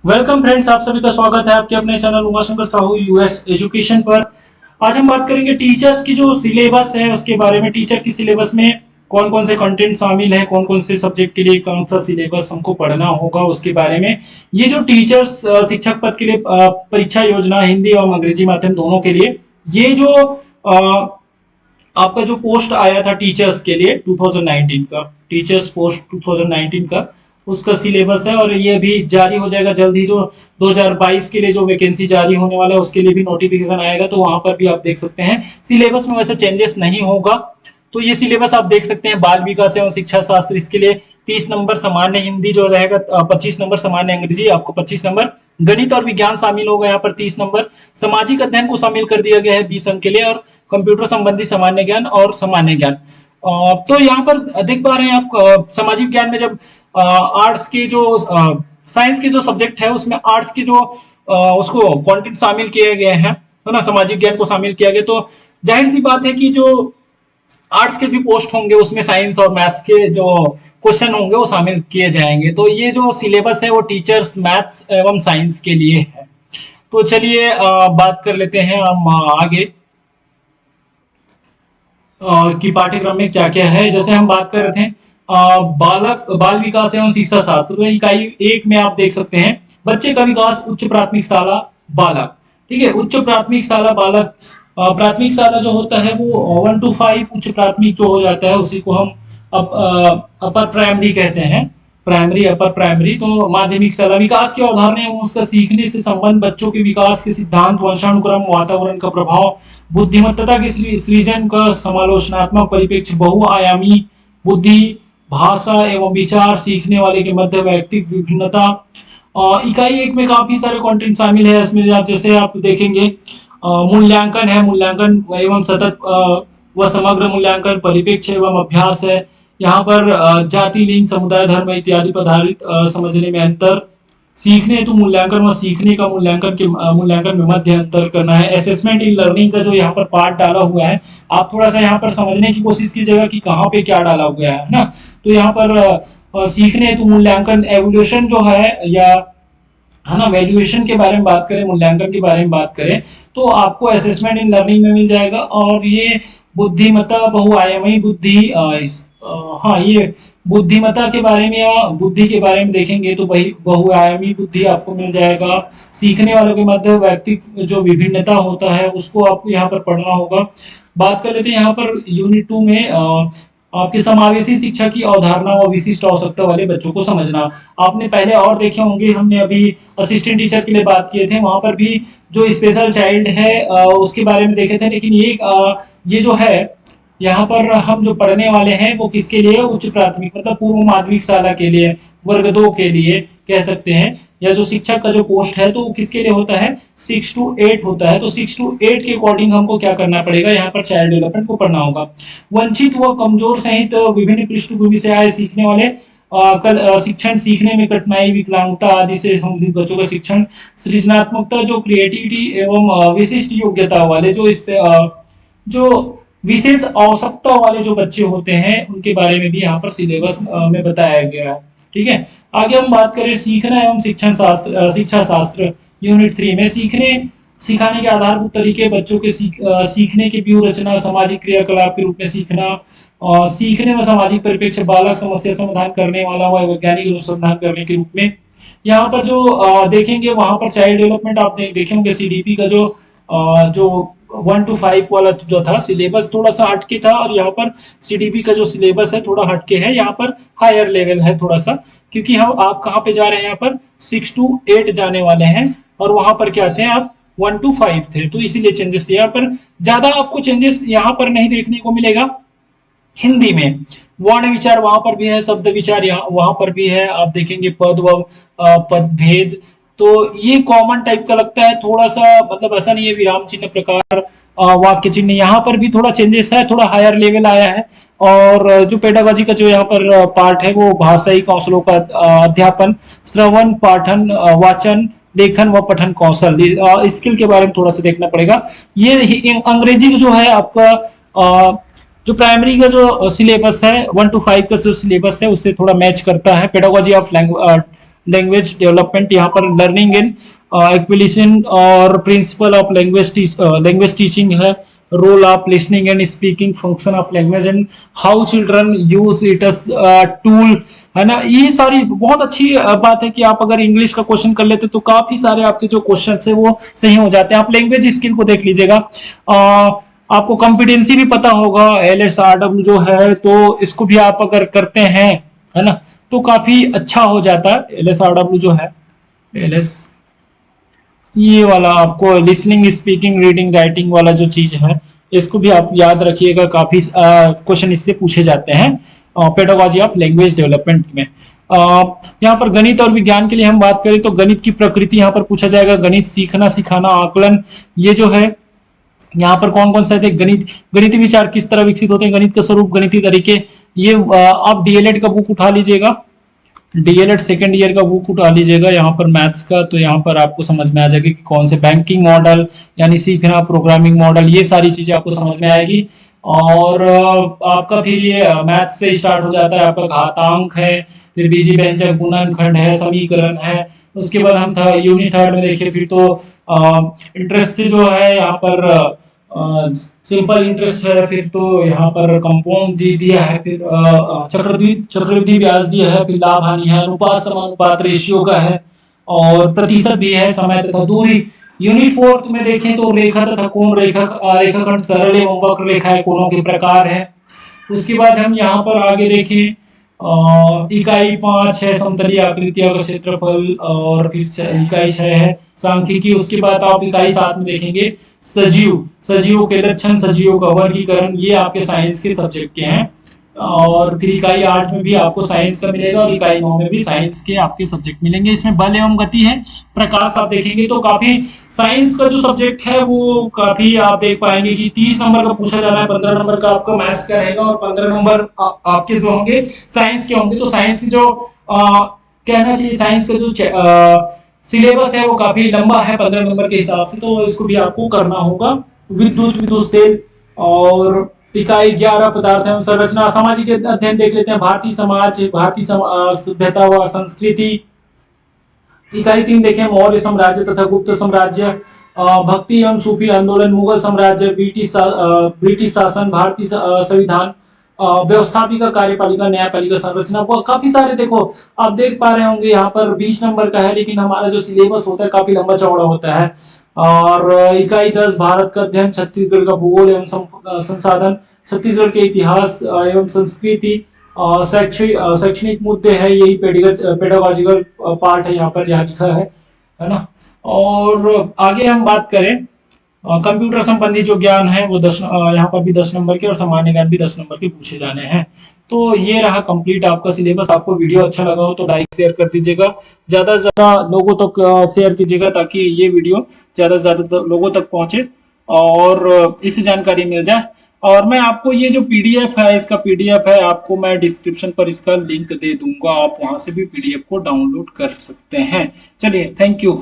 Welcome friends, आप सभी का स्वागत है आपके अपने channel Umashankar Sahu US education पर। आज हम बात करेंगे टीचर्स की जो सिलेबस है उसके बारे में। टीचर की सिलेबस में कौन कौन से कंटेंट शामिल है, कौन कौन से सब्जेक्ट के लिए कौन सा सिलेबस हमको पढ़ना होगा उसके बारे में। ये जो टीचर्स शिक्षक पद के लिए परीक्षा योजना हिंदी और अंग्रेजी माध्यम दोनों के लिए, ये जो आपका जो पोस्ट आया था टीचर्स के लिए 2019 का, टीचर्स पोस्ट 2019 का, उसका सिलेबस है और ये भी जारी हो जाएगा जल्द ही। जो 2022 के लिए जो वैकेंसी जारी होने वाला है उसके लिए भी नोटिफिकेशन आएगा, तो वहां पर भी आप देख सकते हैं। सिलेबस में वैसे चेंजेस नहीं होगा, तो ये सिलेबस आप देख सकते हैं। बाल विकास एवं शिक्षा शास्त्र, इसके लिए 30 नंबर सामान्य हिंदी जो रहेगा, 25 नंबर सामान्य अंग्रेजी, आपको 25 नंबर गणित और विज्ञान शामिल होगा यहाँ पर 30 नंबर। सामाजिक अध्ययन को शामिल कर दिया गया है 20 अंक के लिए, और कंप्यूटर संबंधी सामान्य ज्ञान और सामान्य ज्ञान। तो यहाँ पर देख पा रहे हैं आप, सामाजिक ज्ञान में जब आर्ट्स के जो साइंस के जो सब्जेक्ट है उसमें आर्ट्स के जो उसको कंटेंट शामिल किए गए हैं, है ना, सामाजिक ज्ञान को शामिल किया गया, तो जाहिर सी बात है कि जो आर्ट्स के भी पोस्ट होंगे उसमें साइंस और मैथ्स के जो क्वेश्चन होंगे वो शामिल किए जाएंगे। तो ये जो सिलेबस है वो टीचर्स मैथ्स एवं साइंस के लिए है। तो चलिए बात कर लेते हैं हम आगे की पाठ्यक्रम में क्या क्या है। जैसे हम बात कर रहे थे बाल विकास एवं शिक्षा शास्त्र, तो इकाई 1 में आप देख सकते हैं बच्चे का विकास उच्च प्राथमिक शाला बालक। ठीक है, उच्च प्राथमिक शाला बालक, प्राथमिक शाला जो होता है वो 1 to 5, उच्च प्राथमिक जो हो जाता है उसी को हम अपर प्राइमरी कहते हैं, प्राइमरी अपर प्राइमरी। तो माध्यमिक शाला विकास की अवधारणा एवं उसका सीखने से संबंध, बच्चों के विकास के सिद्धांत, वंशानुक्रम, वातावरण का प्रभाव, बुद्धिमत्ता के सृजन का समालोचनात्मक परिप्रेक्ष्य, बहुआयामी बुद्धि, भाषा एवं विचार, सीखने वाले के मध्य वैयक्तिक विभिन्नता। इकाई 1 में काफी सारे कंटेंट शामिल है इसमें। जैसे आप देखेंगे मूल्यांकन है, मूल्यांकन एवं सतत व समग्र मूल्यांकन, परिप्रेक्ष्य एवं अभ्यास है। यहाँ पर जाति, लिंग, समुदाय, धर्म इत्यादि पर आधारित समझने में अंतर, सीखने हेतु मूल्यांकन व सीखने का मूल्यांकन में मध्य अंतर करना है। असेसमेंट इन लर्निंग का जो यहाँ पर पार्ट डाला हुआ है, आप थोड़ा सा यहाँ पर समझने की कोशिश कीजिएगा कि कहाँ पे क्या डाला हुआ है ना। तो यहाँ पर सीखने हेतु मूल्यांकन, एवोल्यूशन जो है, या है ना, वैल्यूएशन के बारे में बात करें, मूल्यांकन के बारे में बात करें, तो आपको असेसमेंट इन लर्निंग में मिल जाएगा। और ये बुद्धिमत्ता, बहुआयामी बुद्धि, हाँ, ये बुद्धिमत्ता के बारे में या बुद्धि के बारे में देखेंगे तो बहुआयामी बुद्धि आपको मिल जाएगा। सीखने वालों के मध्य व्यक्ति जो विभिन्नता होता है उसको आपको यहाँ पर पढ़ना होगा। बात कर लेते हैं यहाँ पर यूनिट 2 में आपके समावेशी शिक्षा की अवधारणा व विशिष्ट आवश्यकता वाले बच्चों को समझना। आपने पहले और देखे होंगे, हमने अभी असिस्टेंट टीचर के लिए बात किए थे, वहां पर भी जो स्पेशल चाइल्ड है उसके बारे में देखे थे। लेकिन ये जो है यहाँ पर हम जो पढ़ने वाले हैं वो किसके लिए, उच्च प्राथमिक मतलब पूर्व माध्यमिक शाला के लिए, वर्ग 2 के लिए कह सकते हैं। या जो शिक्षक का जो पोस्ट है तो वो किसके लिए होता है, 6 to 8 होता है। तो 6 to 8 के अकॉर्डिंग हमको क्या करना पड़ेगा, यहाँ पर चाइल्ड डेवलपमेंट को पढ़ना होगा। वंचित व कमजोर सहित विभिन्न पृष्ठभूमि से आए सीखने वाले शिक्षण, सीखने में कठिनाई, विकलांगता आदि से संबंधित बच्चों का शिक्षण, सृजनात्मकता, जो क्रिएटिविटी एवं विशिष्ट योग्यता वाले जो विशेष आवश्यकता वाले जो बच्चे होते हैं उनके बारे में भी यहाँ पर सिलेबस में बताया गया है। ठीक है, आगे हम बात करें सीखना एवं शिक्षा शास्त्र यूनिट 3 में, सिखाने के आधारभूत तरीके, बच्चों के सीखने की व्यूह रचना, सामाजिक क्रियाकलाप के रूप में सीखना, सीखने व सामाजिक परिप्रेक्ष्य, बालक समस्या समाधान करने वाला व वैज्ञानिक अनुसंधान करने के रूप में। यहाँ पर जो देखेंगे वहां पर चाइल्ड डेवलपमेंट आप देखेंगे सीडीपी का जो 1 to 5 वाला जो था सिलेबस थोड़ा सा हटके था, और यहाँ पर सीडीपी का जो सिलेबस है थोड़ा हटके है, यहाँ पर हायर लेवल है थोड़ा सा, क्योंकि हम आप कहाँ पे जा रहे हैं, यहाँ पर 6 to 8 जाने वाले हैं, और वहां पर क्या थे आप 1 to 5 थे, तो इसीलिए चेंजेस यहाँ पर ज्यादा आपको चेंजेस यहाँ पर नहीं देखने को मिलेगा। हिंदी में वर्ण विचार वहां पर भी है, शब्द विचार वहां पर भी है, आप देखेंगे पद व पद भेद, तो ये कॉमन टाइप का लगता है थोड़ा सा, मतलब ऐसा नहीं है विराम चिन्ह प्रकार, वाक्य चिन्ह यहाँ पर भी थोड़ा चेंजेस है, थोड़ा हायर लेवल आया है। और जो पेडागोजी का जो यहाँ पर पार्ट है वो भाषाई कौशलों का अध्यापन, श्रवण, पाठन, वाचन, लेखन व पठन कौशल, स्किल के बारे में थोड़ा सा देखना पड़ेगा। ये अंग्रेजी जो है आपका जो प्राइमरी का जो सिलेबस है 1 to 5 का जो सिलेबस है उससे थोड़ा मैच करता है। पेडागोजी ऑफ लैंग्वेज डेवलपमेंट, यहाँ पर लर्निंग इन एक्विलिशन और प्रिंसिपल ऑफ लैंग्वेज टीचिंग है, role of listening and speaking, function of language and how children use it as tool, है ना। ये सारी बहुत अच्छी बात है कि आप अगर इंग्लिश का क्वेश्चन कर लेते तो काफी सारे आपके जो क्वेश्चन है वो सही हो जाते हैं। आप लैंग्वेज स्किल को देख लीजिएगा, आपको कॉम्पिटेंसी भी पता होगा, LSRW जो है, तो इसको भी आप अगर करते हैं, है ना, तो काफी अच्छा हो जाता है। LSRW जो है, LS ये वाला आपको लिसनिंग स्पीकिंग रीडिंग राइटिंग वाला जो चीज है, इसको भी आप याद रखिएगा, काफी क्वेश्चन इससे पूछे जाते हैं पेडागोजी ऑफ लैंग्वेज डेवलपमेंट में। यहाँ पर गणित और विज्ञान के लिए हम बात करें तो गणित की प्रकृति यहाँ पर पूछा जाएगा, गणित सीखना सिखाना आकलन, ये जो है यहाँ पर कौन कौन सा थे, गणितीय विचार किस तरह विकसित होते हैं, गणित का स्वरूप, गणितीय तरीके, ये आप DLED का बुक उठा लीजिएगा, DLED सेकेंड ईयर का बुक उठा लीजिएगा यहाँ पर मैथ्स का, तो यहाँ पर आपको समझ में आ जाएगा कि कौन से बैंकिंग मॉडल यानी सीखना, प्रोग्रामिंग मॉडल, ये सारी चीजें आपको समझ में आएगी। और आपका फिर ये मैथ्स से स्टार्ट हो जाता है, आपका घातांक है, फिर बीजी व्यंजक, गुणनखंड है, समीकरण है। उसके बाद हम था यूनिट थर्ड में देखिए, फिर तो इंटरेस्ट से जो है यहाँ पर सिंपल इंटरेस्ट है, फिर तो यहाँ पर कंपाउंड दिया है, फिर चक्रवृद्धि ब्याज दिया है, फिर लाभ हानि है, अनुपात समानुपात रेशियो का है, और प्रतिशत भी है, समय तथा दूरी। यूनिट फोर्थ में देखें तो रेखा तथा कोण, रेखाखंड, सरल एवं वक्र रेखाएं, कोणों के प्रकार है। उसके बाद हम यहाँ पर आगे देखें इकाई 5 है समतलीय आकृतियों का क्षेत्रफल, और फिर इकाई 6 है सांख्यिकी। उसके बाद आप इकाई 7 में देखेंगे सजीव के लक्षण, सजीवों का वर्गीकरण, ये आपके साइंस के सब्जेक्ट के हैं। और फिर इकाई 8 में भी आपको साइंस का मिलेगा, और इकाई 9 में भी साइंस के आपके सब्जेक्ट मिलेंगे। इसमें बल एवं गति है, प्रकाश आप देखेंगे तो काफी साइंस का जो सब्जेक्ट है वो काफी आप देख पाएंगे कि 30 नंबर का पूछा जा रहा है, 15 नंबर का आपका मैथ्स का रहेगा, और 15 नंबर आपके जो होंगे साइंस के होंगे। तो साइंस की जो कहना चाहिए, साइंस का जो सिलेबस है वो काफी लंबा है 15 नंबर के हिसाब से, तो इसको भी आपको करना होगा। विद्युत सेल, और इकाई 11 पदार्थ एवं संरचना, सामाजिक अध्ययन देख लेते हैं, भारतीय समाज, भारतीय सभ्यता व संस्कृति। इकाई 3 देखें मौर्य साम्राज्य तथा गुप्त साम्राज्य, भक्ति एवं सूफी आंदोलन, मुगल साम्राज्य, ब्रिटिश शासन, भारतीय संविधान, व्यवस्थापिका, कार्यपालिका, न्यायपालिका, संरचना। काफी सारे देखो आप देख पा रहे होंगे, यहाँ पर 20 नंबर का है, लेकिन हमारा जो सिलेबस होता है काफी लंबा चौड़ा होता है। और इकाई 10 भारत का अध्ययन, छत्तीसगढ़ का भूगोल एवं संसाधन, छत्तीसगढ़ के इतिहास एवं संस्कृति, शैक्षणिक मुद्दे है, यही पेडागोजिकल पार्ट है, यहाँ पर यहाँ लिखा है ना। और आगे हम बात करें कंप्यूटर संबंधी जो ज्ञान है वो 10 यहाँ पर भी 10 नंबर के, और सामान्य ज्ञान भी 10 नंबर के पूछे जाने हैं। तो ये रहा कंप्लीट आपका सिलेबस। आपको वीडियो अच्छा लगा हो तो लाइक शेयर कर दीजिएगा, ज्यादा से ज्यादा लोगों तक शेयर कीजिएगा, ताकि ये वीडियो ज्यादा से ज्यादा लोगों तक पहुंचे और इससे जानकारी मिल जाए। और मैं आपको ये जो PDF है, इसका PDF है, आपको मैं डिस्क्रिप्शन पर इसका लिंक दे दूंगा, आप वहां से भी PDF को डाउनलोड कर सकते हैं। चलिए, थैंक यू।